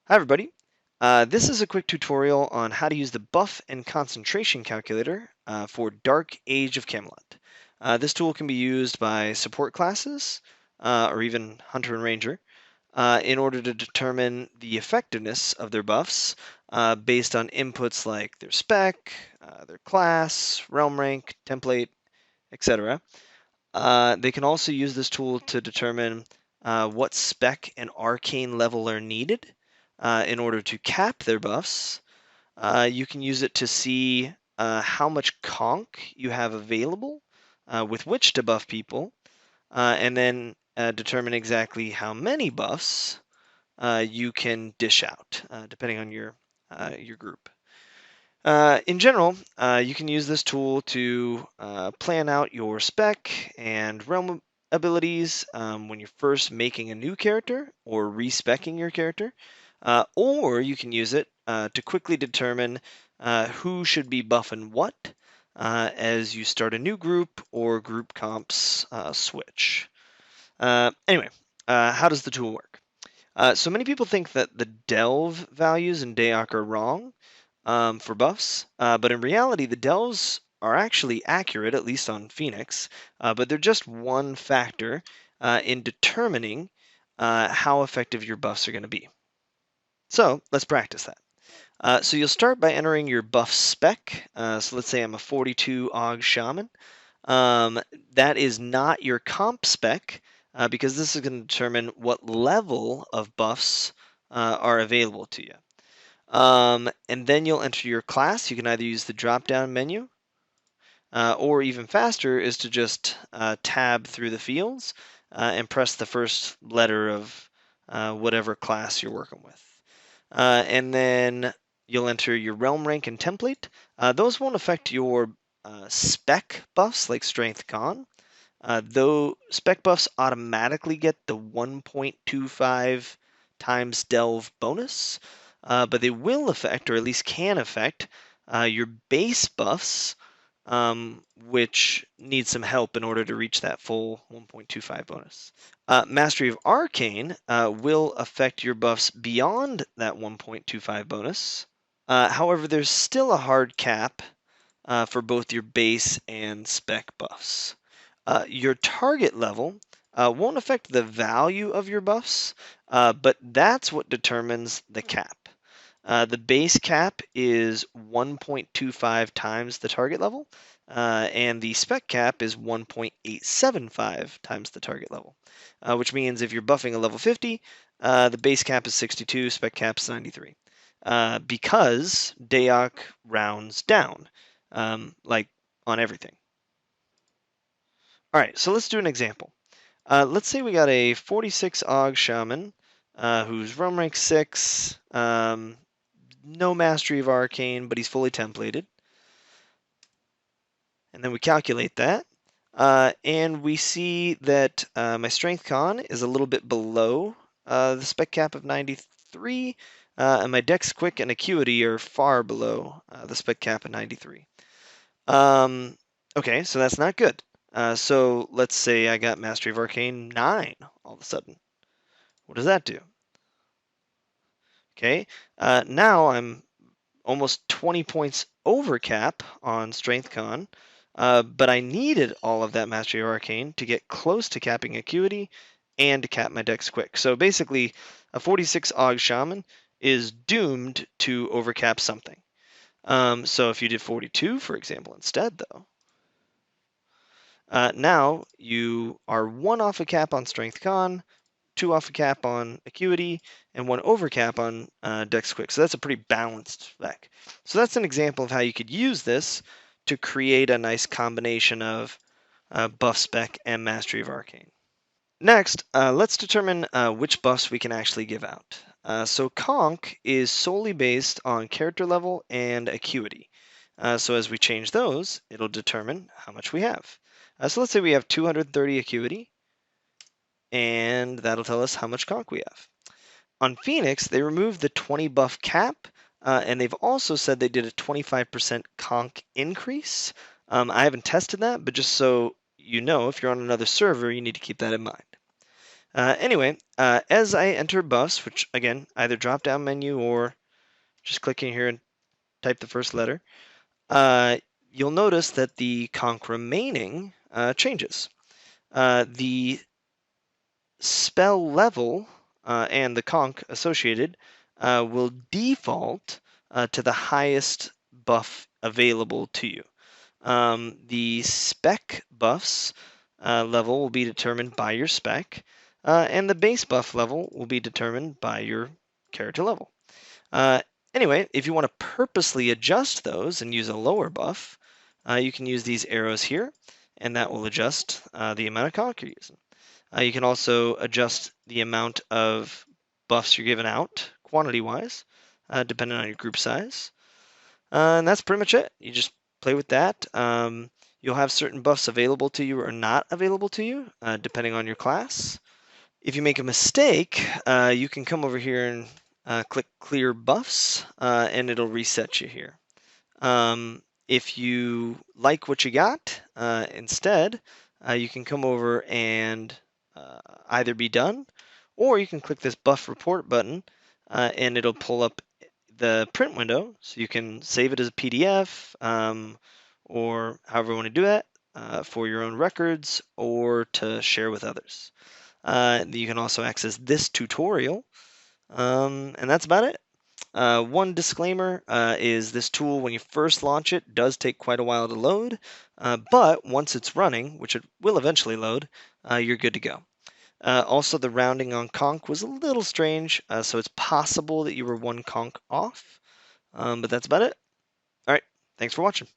Hi everybody. This is a quick tutorial on how to use the buff and concentration calculator for Dark Age of Camelot. This tool can be used by support classes or even Hunter and Ranger in order to determine the effectiveness of their buffs based on inputs like their spec, their class, realm rank, template, etc. They can also use this tool to determine what spec and arcane level are needed in order to cap their buffs. You can use it to see how much conch you have available with which to buff people, and then determine exactly how many buffs you can dish out, depending on your group. In general, you can use this tool to plan out your spec and realm abilities when you're first making a new character or respecking your character, or you can use it to quickly determine who should be buffing what as you start a new group or group comps switch. Anyway, how does the tool work? So many people think that the delve values in DAoC are wrong for buffs, but in reality, the delves are actually accurate, at least on Phoenix, but they're just one factor in determining how effective your buffs are going to be. So let's practice that. So you'll start by entering your buff spec. So let's say I'm a 42 AUG Shaman. That is not your comp spec because this is going to determine what level of buffs are available to you. And then you'll enter your class. You can either use the drop-down menu, or even faster is to just tab through the fields and press the first letter of whatever class you're working with. And then you'll enter your realm rank and template. Those won't affect your spec buffs like Strength Con. Though spec buffs automatically get the 1.25 times delve bonus, but they will affect, or at least can affect, your base buffs, which need some help in order to reach that full 1.25 bonus. Mastery of Arcane will affect your buffs beyond that 1.25 bonus. However, there's still a hard cap for both your base and spec buffs. Your target level won't affect the value of your buffs, but that's what determines the cap. The base cap is 1.25 times the target level, and the spec cap is 1.875 times the target level, which means if you're buffing a level 50, the base cap is 62, spec cap is 93, because DAoC rounds down, like on everything. All right, so let's do an example. Let's say we got a 46 AUG Shaman who's realm rank 6, no mastery of Arcane, but he's fully templated. And then we calculate that, and we see that my Strength Con is a little bit below the spec cap of 93, and my Dex Quick and Acuity are far below the spec cap of 93. Okay, so that's not good. So let's say I got Mastery of Arcane 9 all of a sudden. What does that do? Okay, now I'm almost 20 points over cap on Strength Con, but I needed all of that Mastery of Arcane to get close to capping Acuity and to cap my Dex Quick. So basically, a 46 AUG Shaman is doomed to overcap something. So if you did 42, for example, instead, though, now you are 1 off a cap on Strength Con, 2 off a cap on Acuity, and 1 over cap on Dex Quick. So that's a pretty balanced spec. So that's an example of how you could use this to create a nice combination of buff spec and Mastery of Arcane. Next, let's determine which buffs we can actually give out. So Conch is solely based on character level and Acuity. So as we change those, it'll determine how much we have. So let's say we have 230 Acuity, and that'll tell us how much conch we have. On Phoenix, they removed the 20 buff cap, and they've also said they did a 25% conch increase. I haven't tested that, but just so you know, if you're on another server, you need to keep that in mind. Anyway, as I enter buffs, which again, either drop down menu or just clicking here and type the first letter, you'll notice that the conch remaining changes. The spell level and the conch associated will default to the highest buff available to you. The spec buffs level will be determined by your spec, and the base buff level will be determined by your character level. Anyway, if you want to purposely adjust those and use a lower buff, you can use these arrows here, and that will adjust the amount of conch you're using. You can also adjust the amount of buffs you're giving out, quantity-wise, depending on your group size. And that's pretty much it. You just play with that. You'll have certain buffs available to you or not available to you, depending on your class. If you make a mistake, you can come over here and click Clear Buffs, and it'll reset you here. If you like what you got, instead, you can come over and either be done, or you can click this Buff Report button, and it'll pull up the print window, so you can save it as a PDF, or however you want to do that, for your own records or to share with others. You can also access this tutorial, and that's about it. One disclaimer is this tool, when you first launch it, does take quite a while to load, but once it's running, which it will eventually load, you're good to go. Also, the rounding on conch was a little strange, so it's possible that you were one conch off, but that's about it. All right, thanks for watching.